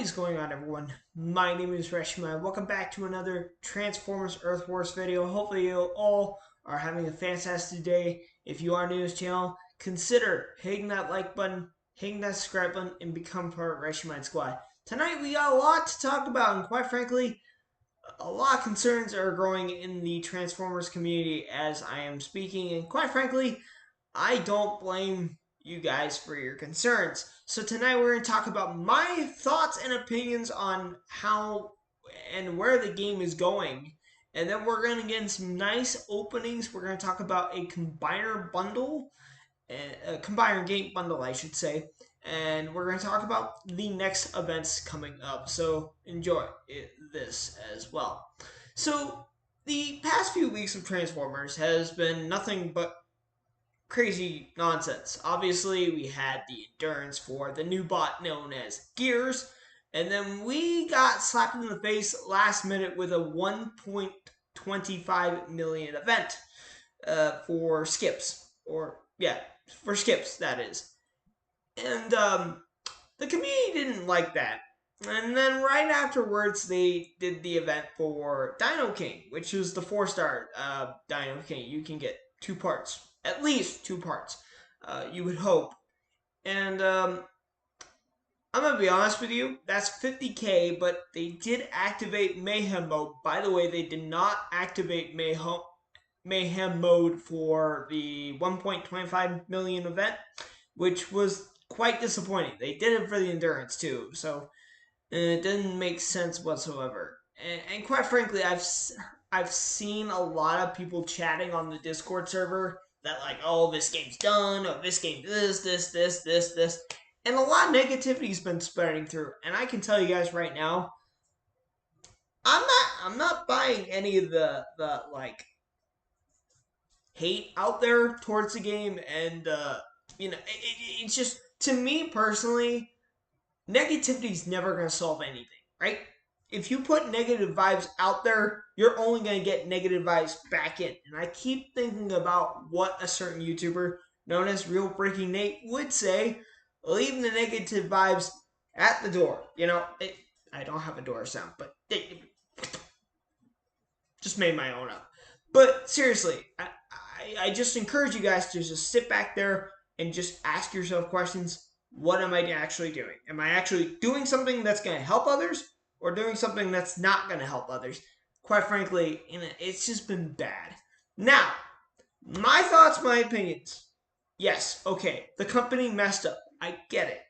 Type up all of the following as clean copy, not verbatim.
is going on, everyone? My name is Reshima. Welcome back to another Transformers Earth Wars video. Hopefully you all are having a fantastic day. If you are new to this channel, consider hitting that like button, hitting that subscribe button, and become part of Reshimine Squad. Tonight we got a lot to talk about, and quite frankly, a lot of concerns are growing in the Transformers community as I am speaking, and quite frankly, I don't blame you guys for your concerns. So tonight we're going to talk about my thoughts and opinions on how and where the game is going. And then we're going to get in some nice openings. We're going to talk about a combiner bundle, a combiner game bundle, I should say. And we're going to talk about the next events coming up. So enjoy this as well. So the past few weeks of Transformers has been nothing but crazy nonsense. Obviously, we had the endurance for the new bot known as Gears, and then we got slapped in the face last minute with a 1.25 million event for skips, for skips, that is. And the community didn't like that. And then right afterwards, they did the event for Dino King, which is the 4-star Dino King. You can get 2 parts, at least 2 parts, you would hope. And I'm going to be honest with you, that's 50k, but they did activate Mayhem mode. By the way, they did not activate Mayhem mode for the 1.25 million event, which was quite disappointing. They did it for the endurance too, so it didn't make sense whatsoever. And quite frankly, I've seen a lot of people chatting on the Discord server that like, oh, this game's done, oh, this game this. And a lot of negativity's been spreading through. And I can tell you guys right now, I'm not buying any of the like hate out there towards the game, and it's just, to me personally, negativity's never going to solve anything, right? If you put negative vibes out there, you're only going to get negative vibes back in. And I keep thinking about what a certain YouTuber known as Real Breaking Nate would say: leave the negative vibes at the door. I don't have a door sound, but just made my own up. But seriously, I just encourage you guys to just sit back there and just ask yourself questions. What am I actually doing? Am I actually doing something that's going to help others, or doing something that's not going to help others? Quite frankly, it's just been bad. Now, my thoughts, my opinions. Yes, okay, the company messed up. I get it.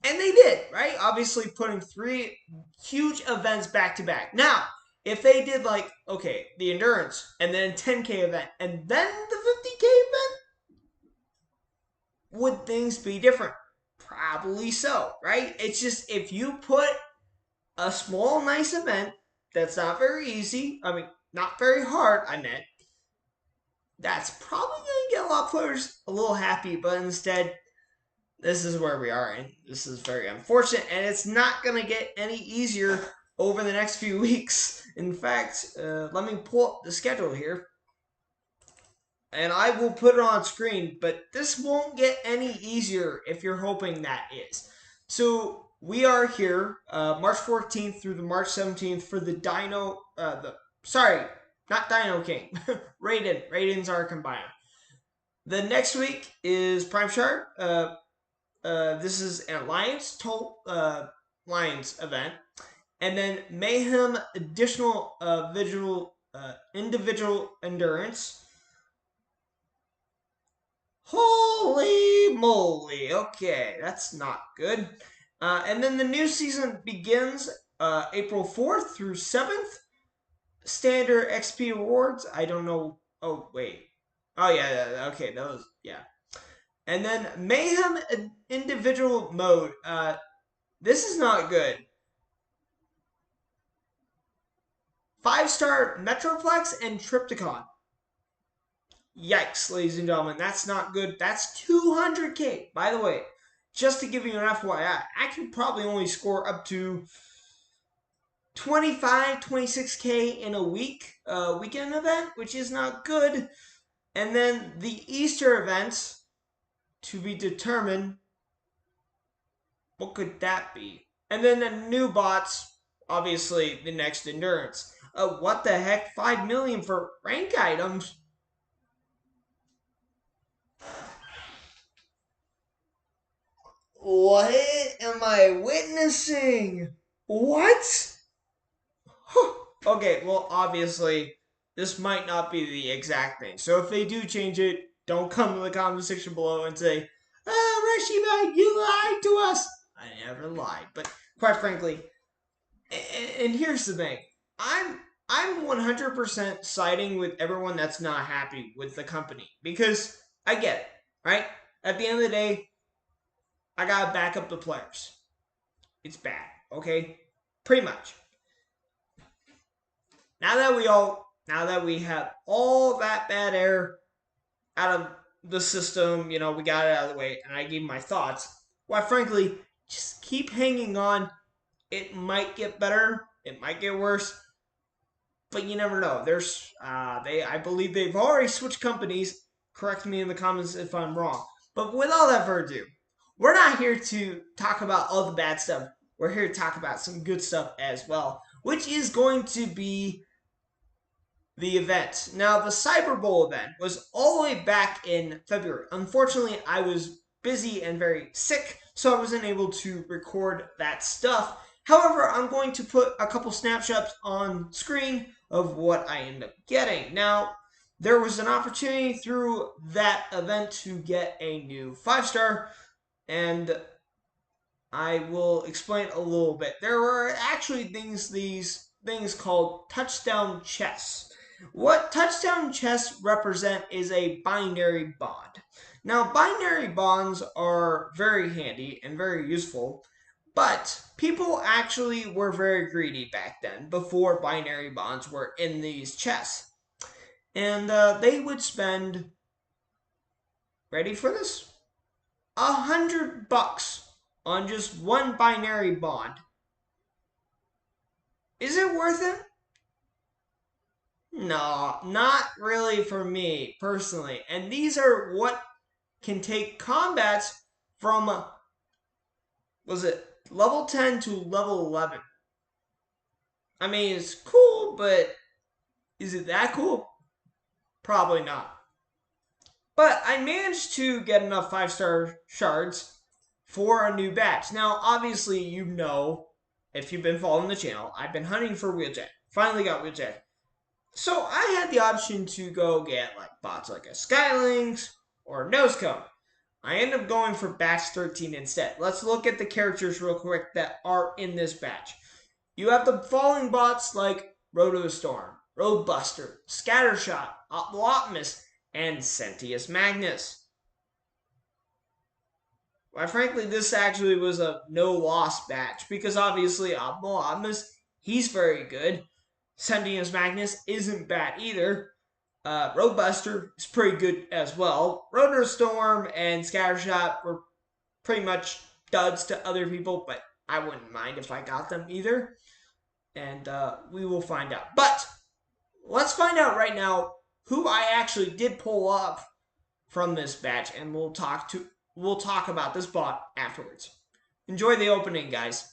And they did, right? Obviously putting 3 huge events back to back. Now, if they did like, okay, the endurance, and then 10k event, and then the 50k event, would things be different? Probably so, right? It's just, if you put a small, nice event that's not very easy, not very hard, that's probably going to get a lot of players a little happy, but instead, this is where we are, and this is very unfortunate, and it's not going to get any easier over the next few weeks. In fact, let me pull up the schedule here, and I will put it on screen, but this won't get any easier if you're hoping that is. So we are here, March 14th through the March 17th for the not Dino King, Raiden. Raiden's our combiner. The next week is Prime Shard. This is an Alliance Lions event. And then Mayhem additional individual endurance. Holy moly. Okay, that's not good. And then the new season begins April 4th through 7th. Standard XP rewards. I don't know. Oh, wait. Oh, yeah. Okay, those. Yeah. And then Mayhem individual mode. This is not good. 5-star Metroplex and Triptychon. Yikes, ladies and gentlemen. That's not good. That's 200k. By the way, just to give you an FYI, I can probably only score up to 25, 26k in a weekend event, which is not good. And then the Easter events to be determined. What could that be? And then the new bots, obviously the next endurance. What the heck? 5 million for rank items? What am I witnessing? What? Okay, well, obviously, this might not be the exact thing. So if they do change it, don't come to the comment section below and say, "Oh, Reshima, you lied to us." I never lied, but quite frankly, and here's the thing, I'm 100% siding with everyone that's not happy with the company because I get it, right? At the end of the day, I gotta back up the players. It's bad, okay? Pretty much. Now that we have all that bad air out of the system, you know, we got it out of the way, and I gave my thoughts. Well, frankly, just keep hanging on. It might get better. It might get worse, but you never know. I believe they've already switched companies. Correct me in the comments if I'm wrong. But without that further ado, we're not here to talk about all the bad stuff. We're here to talk about some good stuff as well, which is going to be the event. Now, the Cyber Bowl event was all the way back in February. Unfortunately, I was busy and very sick, so I wasn't able to record that stuff. However, I'm going to put a couple snapshots on screen of what I end up getting. Now, there was an opportunity through that event to get a new 5-star, and I will explain a little bit. There were actually these things called touchdown chests. What touchdown chests represent is a binary bond. Now, binary bonds are very handy and very useful, but people actually were very greedy back then, before binary bonds were in these chests. And they would spend, ready for this? $100 on just one binary bond. Is it worth it? No, not really for me personally. And these are what can take combats from, was it level 10 to level 11? I mean, it's cool, but is it that cool? Probably not. But I managed to get enough 5-star shards for a new batch. Now, obviously, you know, if you've been following the channel, I've been hunting for Wheeljack. Finally got Wheeljack. So I had the option to go get like bots like a Skylynx or Nosecone. I ended up going for batch 13 instead. Let's look at the characters real quick that are in this batch. You have the following bots like Rotostorm, Roadbuster, Scattershot, Optimus, and Sentius Magnus. Well, frankly, this actually was a no-loss batch because obviously Optimus, he's very good. Sentius Magnus isn't bad either. Roadbuster is pretty good as well. Rotostorm and Scattershot were pretty much duds to other people, but I wouldn't mind if I got them either. And we will find out. But let's find out right now who I actually did pull up from this batch, and we'll talk about this bot afterwards. Enjoy the opening, guys.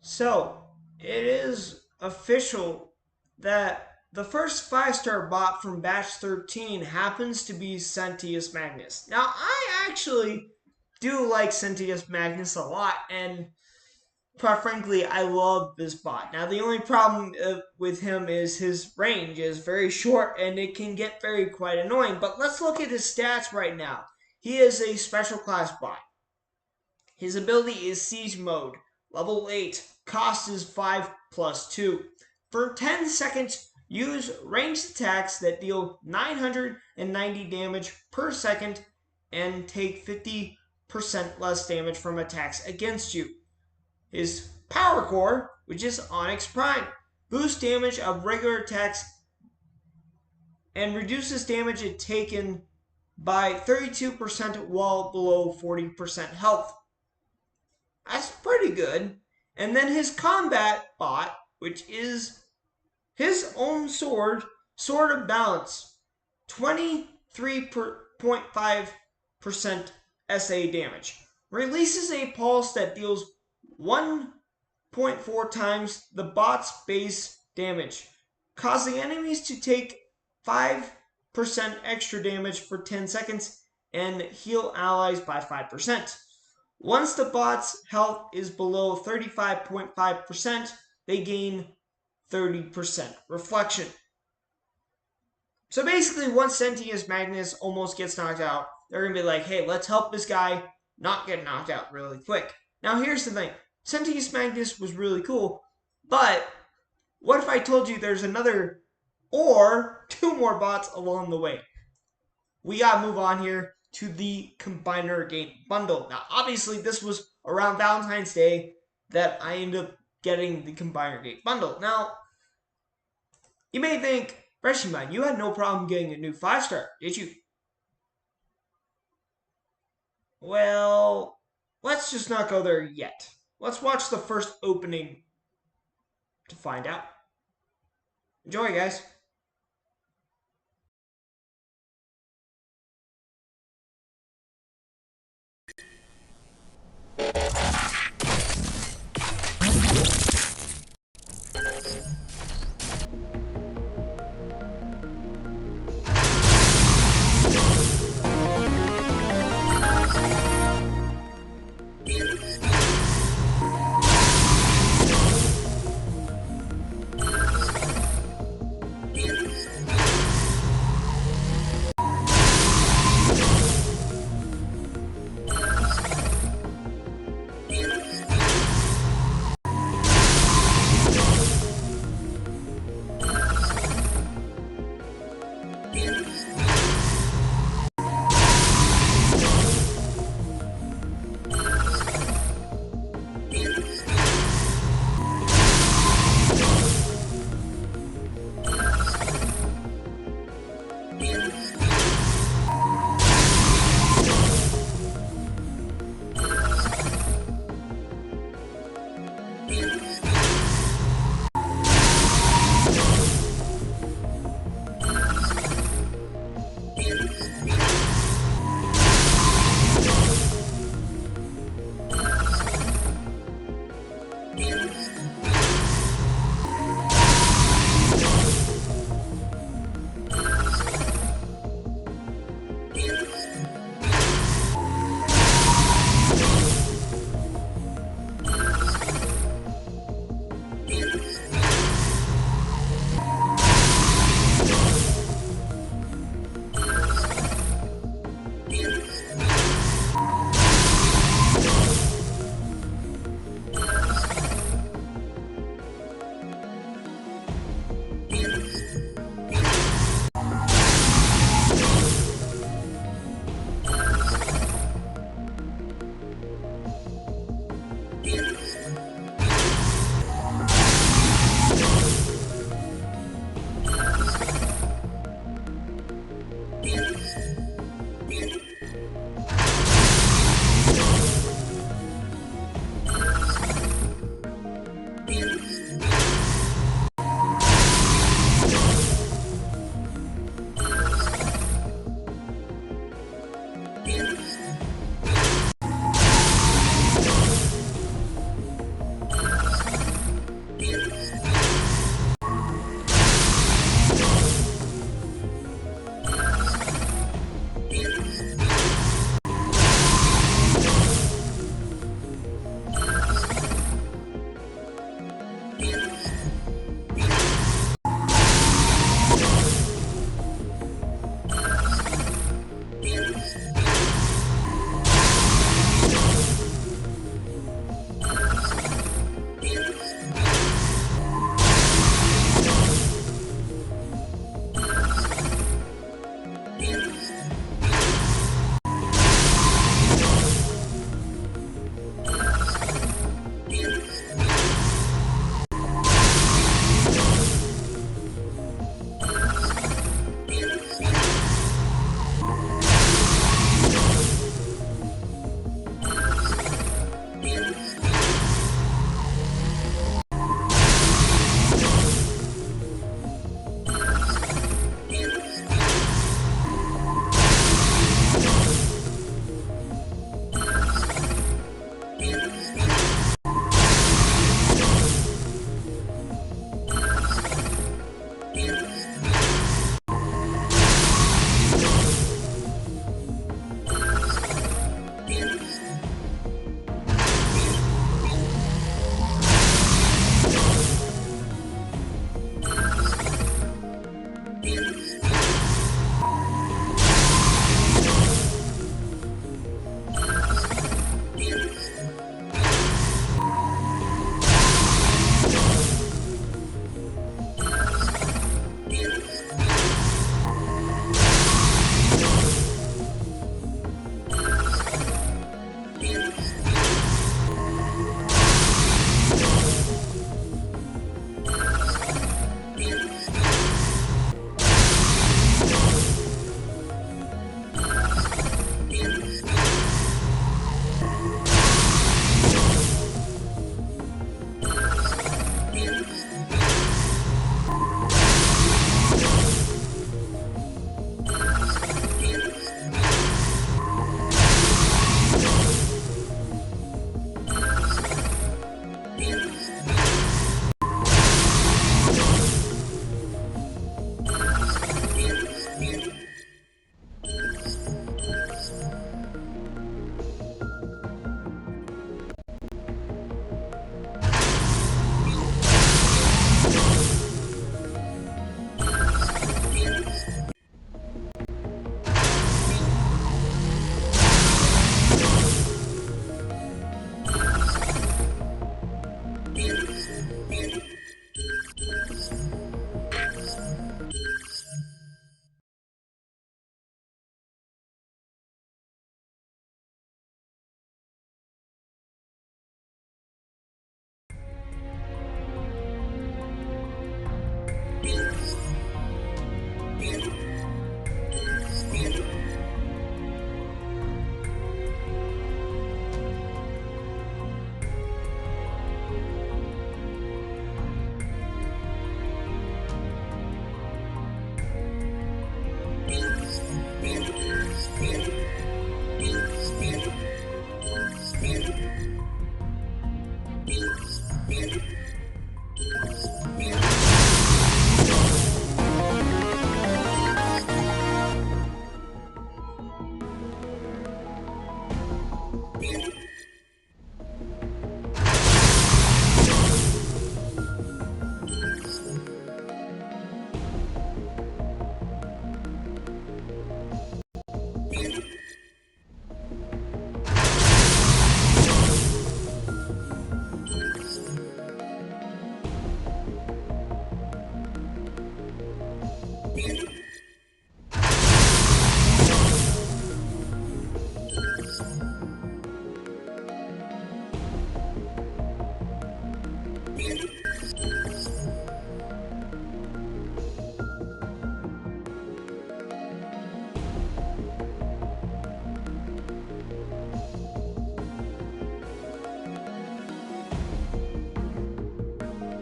So, it is official that the first 5-star bot from batch 13 happens to be Sentius Magnus. Now, I actually do like Sentius Magnus a lot, and quite frankly, I love this bot. Now, the only problem with him is his range is very short, and it can get quite annoying. But let's look at his stats right now. He is a special class bot. His ability is Siege Mode, level 8, cost is 5 plus 2. For 10 seconds, use ranged attacks that deal 990 damage per second and take 50% less damage from attacks against you. His Power Core, which is Onyx Prime, boosts damage of regular attacks and reduces damage taken by 32% while below 40% health. That's pretty good. And then his combat bot, which is his own sword, Sword of Balance, 23.5% SA damage. Releases a pulse that deals 1.4 times the bot's base damage, causing enemies to take 5% extra damage for 10 seconds and heal allies by 5%. Once the bot's health is below 35.5%, they gain 30% reflection. So basically, once Sentius Magnus almost gets knocked out, they're going to be like, hey, let's help this guy not get knocked out really quick. Now, here's the thing. Sentius Magnus was really cool, but what if I told you there's another or 2 more bots along the way? We got to move on here to the Combiner Gate bundle. Now, obviously, this was around Valentine's Day that I ended up getting the Combiner Gate bundle. Now, you may think, Reshimine, you had no problem getting a new 5-star, did you? Well, let's just not go there yet. Let's watch the first opening to find out. Enjoy, guys.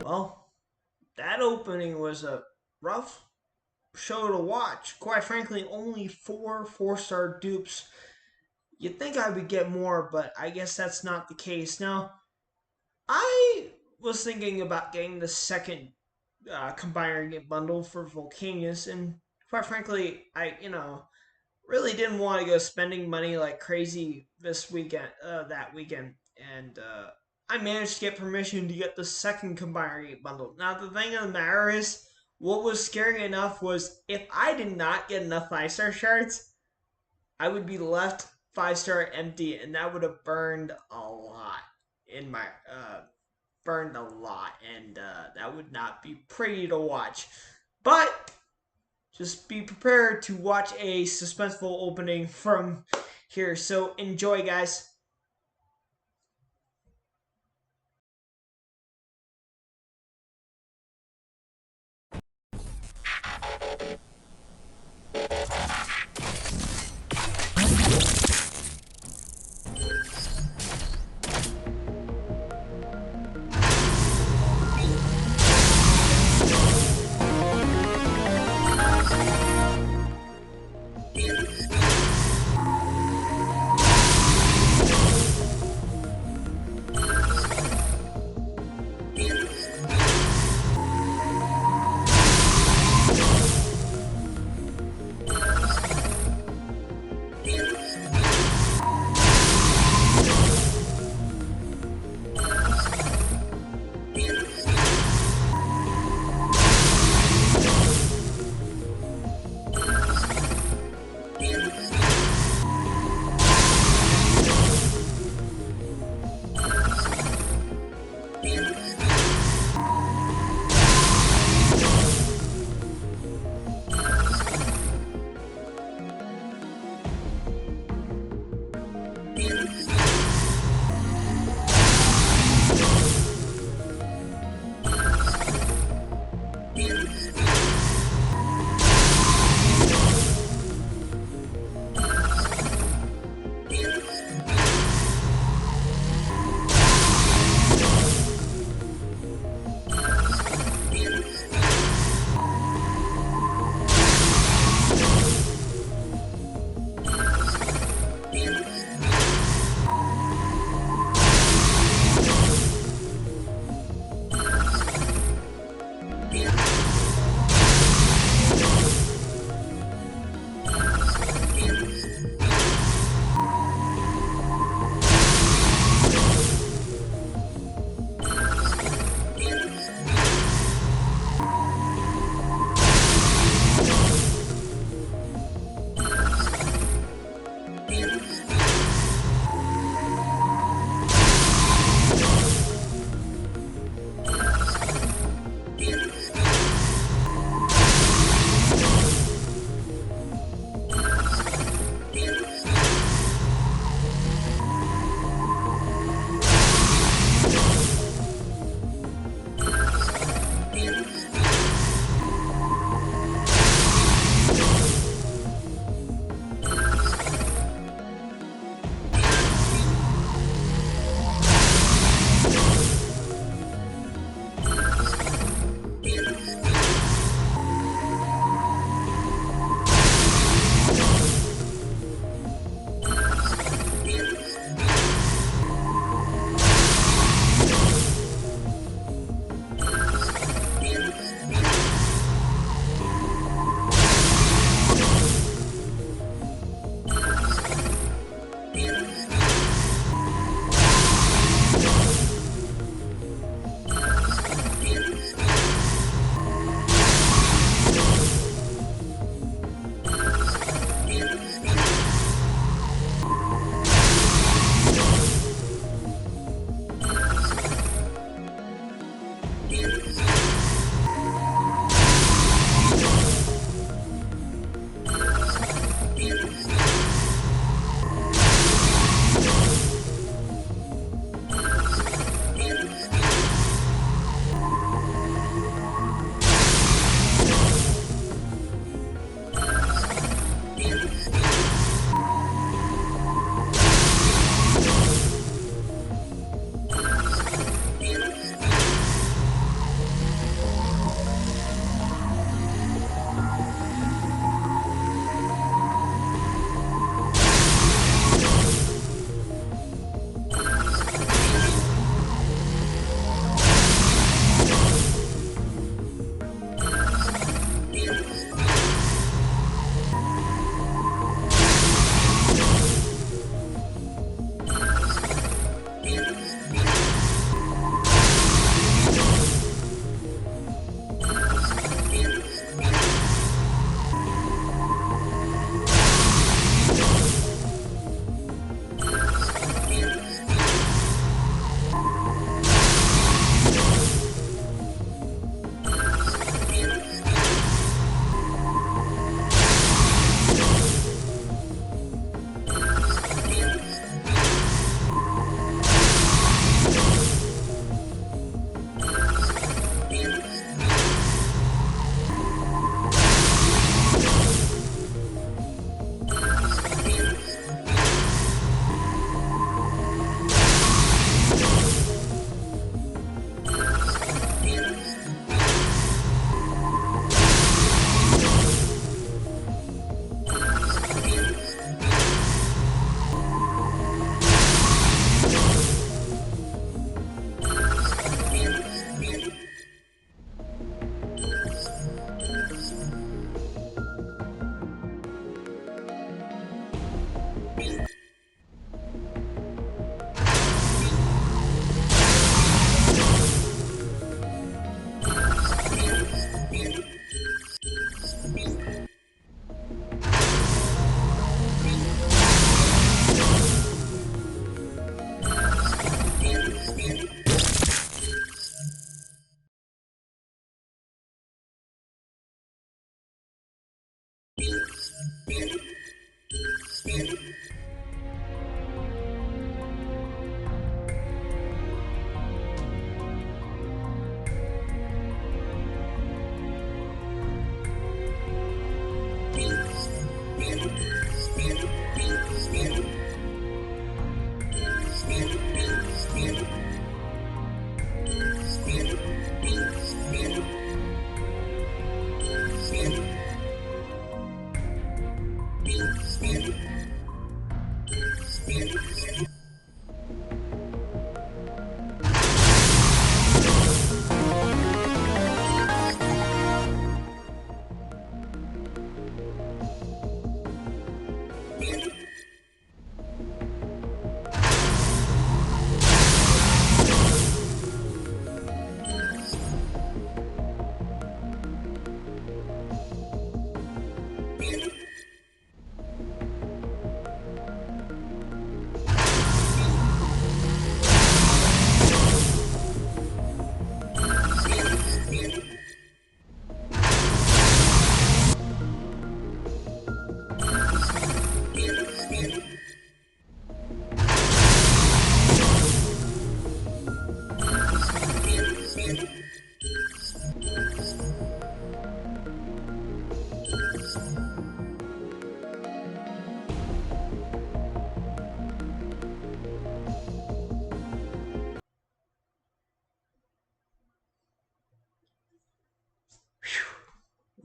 Well, that opening was a rough show to watch. Quite frankly, only four four-star dupes. You'd think I would get more, but I guess that's not the case. Now, I was thinking about getting the second combined bundle for Volcanius, and quite frankly, I really didn't want to go spending money like crazy this weekend, that weekend, and I managed to get permission to get the second combined bundle. Now, the thing of the matter is, what was scary enough was if I did not get enough 5-star shards, I would be left 5-star empty, and that would have burned a lot in my burned a lot, and that would not be pretty to watch. But just be prepared to watch a suspenseful opening from here. So enjoy, guys.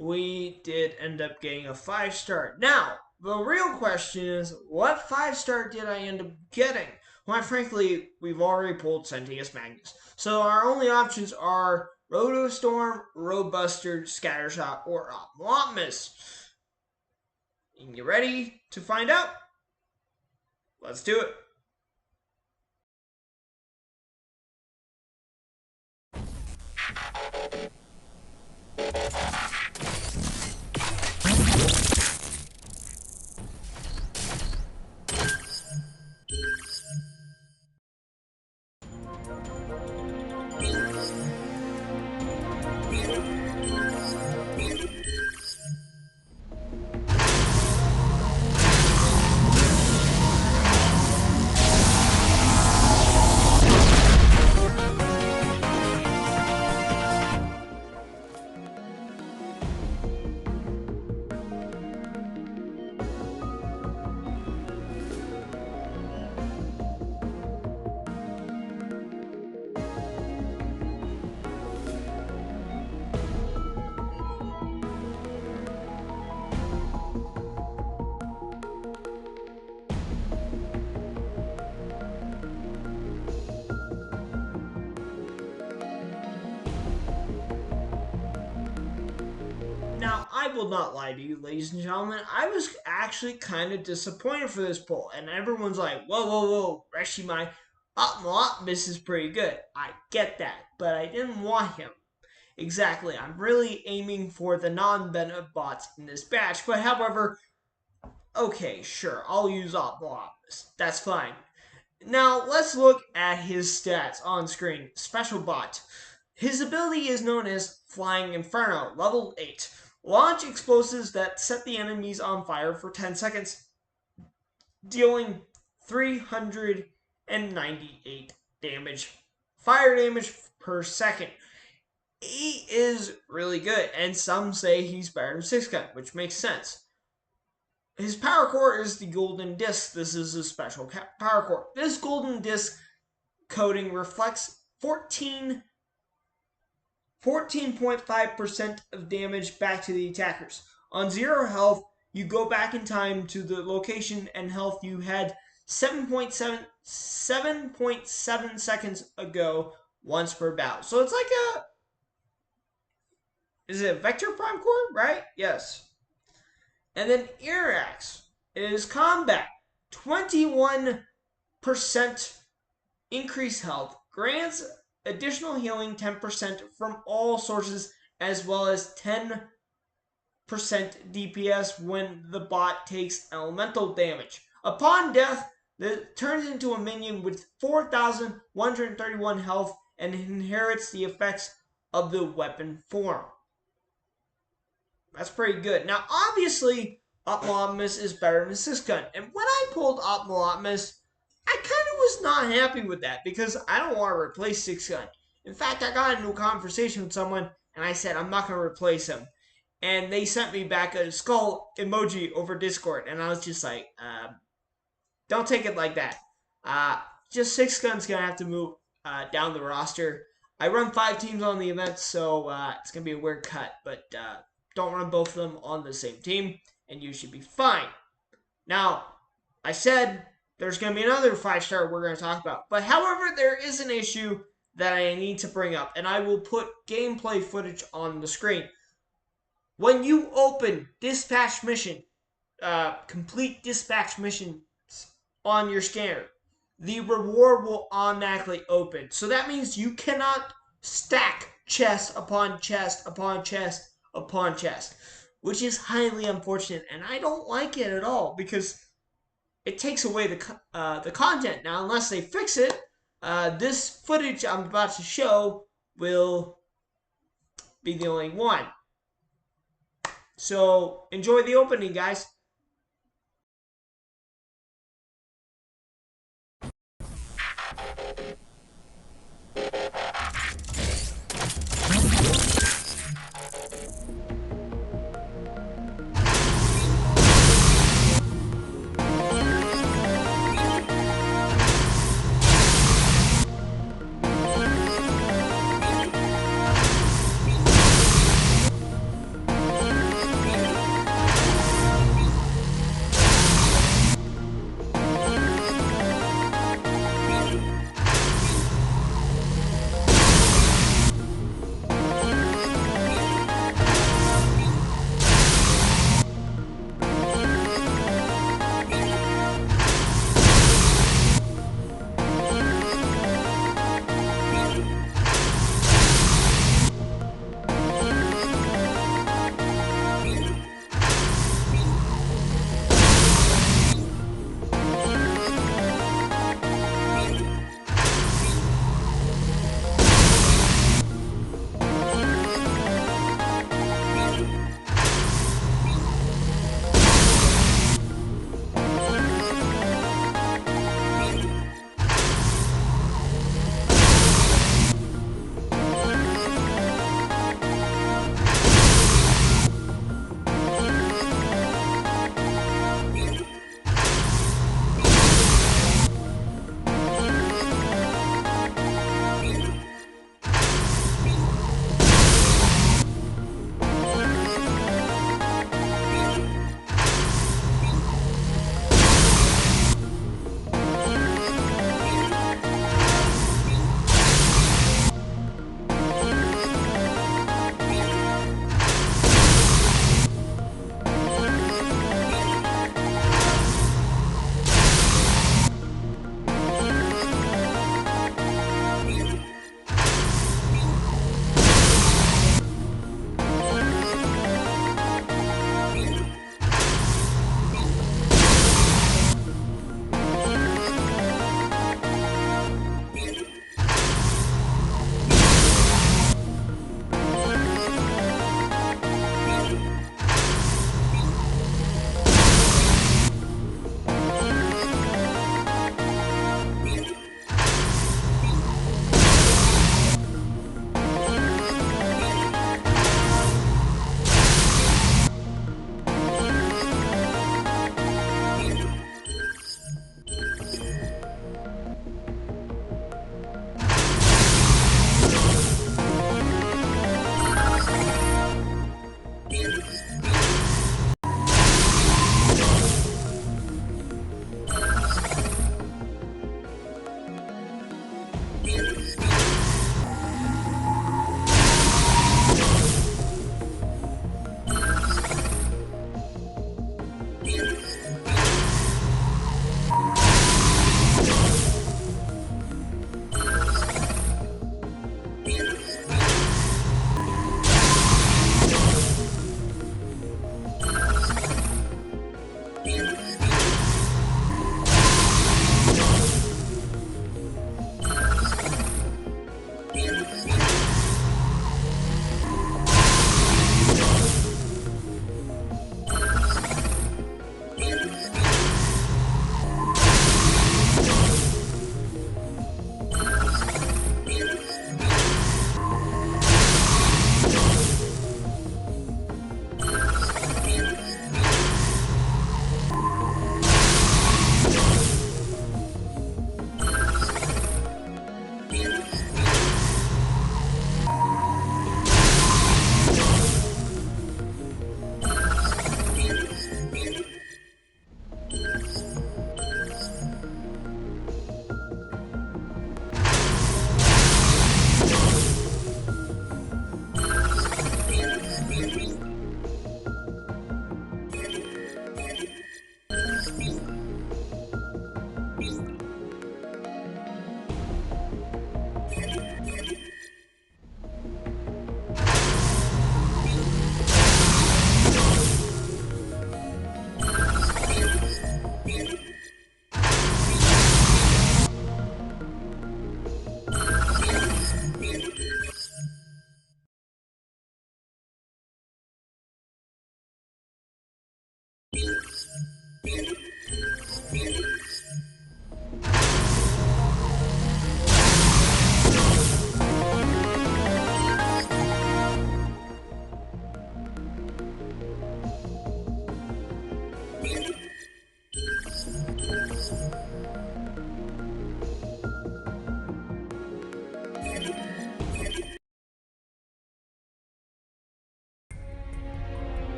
We did end up getting a 5-star. Now, the real question is, what 5-star did I end up getting? Well, frankly, we've already pulled Sentius Magnus. So our only options are Rotostorm, Robuster, Scattershot, or Optimus. You ready to find out? Let's do it. Now, I will not lie to you, ladies and gentlemen. I was actually kind of disappointed for this poll, and everyone's like, whoa, whoa, whoa, Reshimai, Optimus is pretty good. I get that, but I didn't want him. Exactly, I'm really aiming for the non-Bennett bots in this batch, but however, okay, sure, I'll use Optimus. That's fine. Now, let's look at his stats on screen. Special bot. His ability is known as Flying Inferno, level 8. Launch explosives that set the enemies on fire for 10 seconds, dealing 398 damage. Fire damage per second. He is really good, and some say he's better than 6-gun, which makes sense. His power core is the golden disc. This is a special power core. This golden disc coating reflects 14.5% of damage back to the attackers. On 0 health, you go back in time to the location and health you had 7.7 seconds ago once per battle. So it's like is it a Vector Prime Core, right? Yes. And then Irax is combat. 21% increased health. Grants additional healing 10% from all sources as well as 10% DPS when the bot takes elemental damage. Upon death, it turns into a minion with 4,131 health and inherits the effects of the weapon form. That's pretty good. Now, obviously, Optimus is better than Six Gun. And when I pulled Optimus, I kind of was not happy with that because I don't want to replace Six Gun. In fact, I got into a conversation with someone and I said, I'm not going to replace him. And they sent me back a skull emoji over Discord. And I was just like, don't take it like that. Just Six Gun's going to have to move down the roster. I run 5 teams on the event, so it's going to be a weird cut. But don't run both of them on the same team, and you should be fine. Now, I said there's going to be another 5-star we're going to talk about. But however, there is an issue that I need to bring up, and I will put gameplay footage on the screen. When you open dispatch mission, complete dispatch missions on your scanner, the reward will automatically open. So that means you cannot stack chest upon chest upon chest upon chest, which is highly unfortunate, and I don't like it at all because it takes away the content. Now, unless they fix it, this footage I'm about to show will be the only one. So enjoy the opening, guys.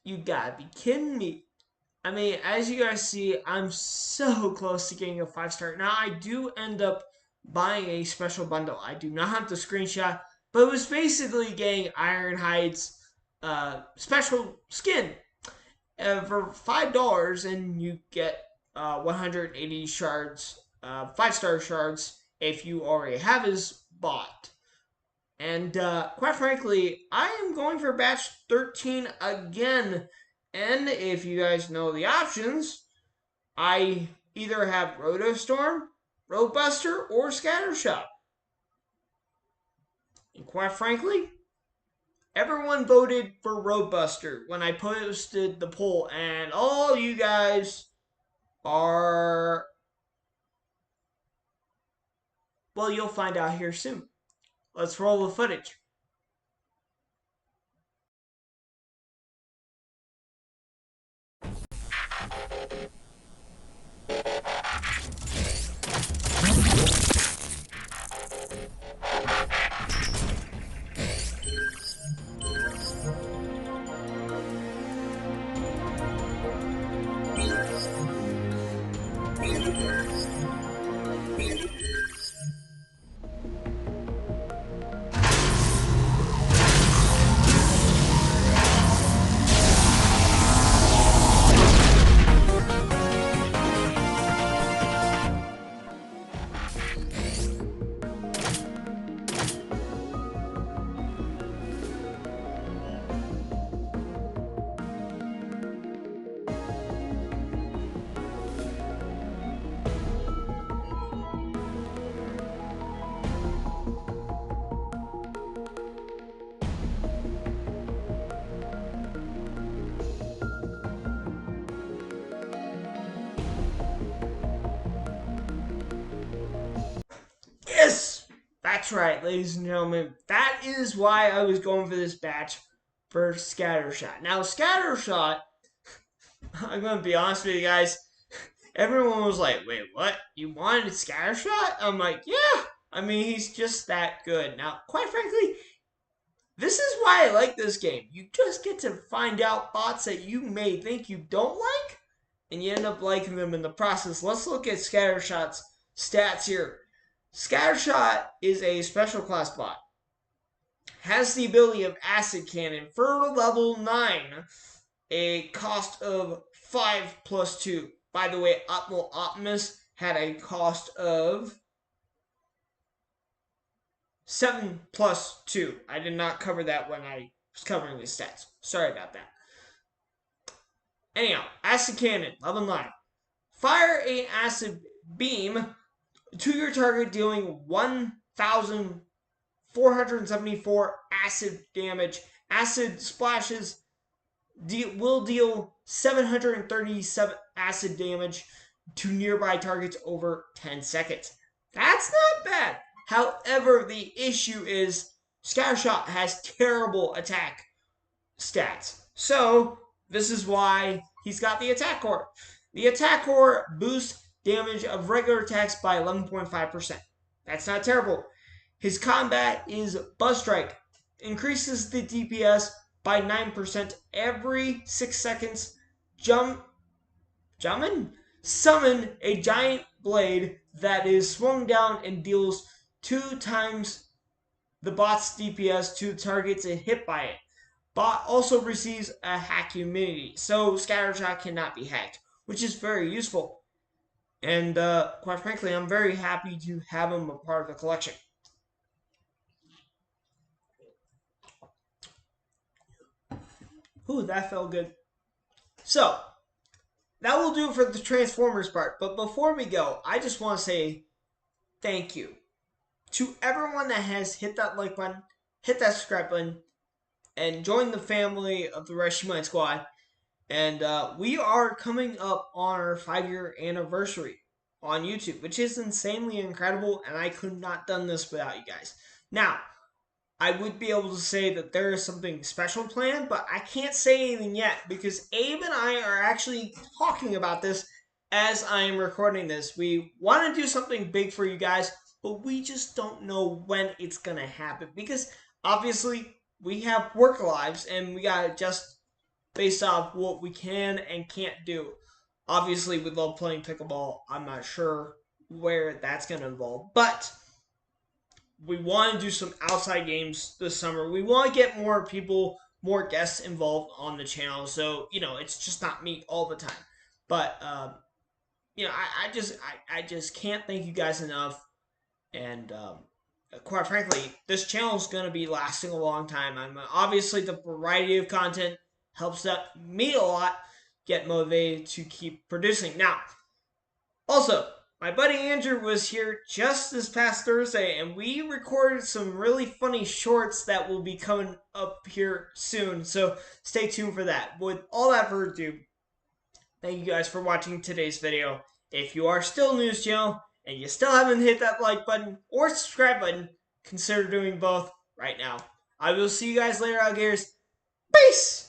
You gotta be kidding me. I mean, as you guys see, I'm so close to getting a 5-star. Now, I do end up buying a special bundle. I do not have the screenshot, but it was basically getting Ironhide's special skin for $5, and you get 180 shards, 5-star shards, if you already have his bot. And quite frankly, I am going for batch 13 again. And if you guys know the options, I either have Rotostorm, Roadbuster, or Scattershot. And quite frankly, everyone voted for Roadbuster when I posted the poll, and all you guys are, well, you'll find out here soon. Let's roll the footage. Yes! That's right, ladies and gentlemen. That is why I was going for this batch for Scattershot. Now, Scattershot, I'm going to be honest with you guys, everyone was like, wait, what? You wanted Scattershot? I'm like, yeah. I mean, he's just that good. Now, quite frankly, this is why I like this game. You just get to find out bots that you may think you don't like, and you end up liking them in the process. Let's look at Scattershot's stats here. Scattershot is a special class bot. Has the ability of Acid Cannon for level 9. A cost of 5 plus 2. By the way, Optimus had a cost of 7 plus 2. I did not cover that when I was covering the stats. Sorry about that. Anyhow, Acid Cannon, level 9. Fire a acid beam to your target, dealing 1,474 acid damage. Acid splashes will deal 737 acid damage to nearby targets over 10 seconds. That's not bad. However, the issue is Scattershot has terrible attack stats. So, this is why he's got the attack core. The attack core boosts damage of regular attacks by 11.5%. That's not terrible. His combat is Buzz Strike. Increases the DPS by 9% every 6 seconds. Summon a giant blade that is swung down and deals 2 times the bot's DPS to targets hit by it. Bot also receives a hack immunity, so Scattershot cannot be hacked, which is very useful. And quite frankly, I'm very happy to have him a part of the collection. Ooh, that felt good. So, that will do it for the Transformers part. But before we go, I just want to say thank you to everyone that has hit that like button, hit that subscribe button, and joined the family of the reshiminesquad. And we are coming up on our 5-year anniversary on YouTube, which is insanely incredible, and I could not have done this without you guys. Now, I would be able to say that there is something special planned, but I can't say anything yet because Abe and I are actually talking about this as I am recording this. We want to do something big for you guys, but we just don't know when it's going to happen because obviously we have work lives and we got to just based off what we can and can't do. Obviously, we love playing pickleball. I'm not sure where that's going to involve, but we want to do some outside games this summer. We want to get more people, more guests involved on the channel. So, it's just not me all the time. But, I just can't thank you guys enough. And quite frankly, this channel is going to be lasting a long time. Obviously, the variety of content helps me a lot get motivated to keep producing. Now, also, my buddy Andrew was here just this past Thursday, and we recorded some really funny shorts that will be coming up here soon. So stay tuned for that. With all that further ado, thank you guys for watching today's video. If you are still new to the channel and you still haven't hit that like button or subscribe button, consider doing both right now. I will see you guys later, alligators. Peace!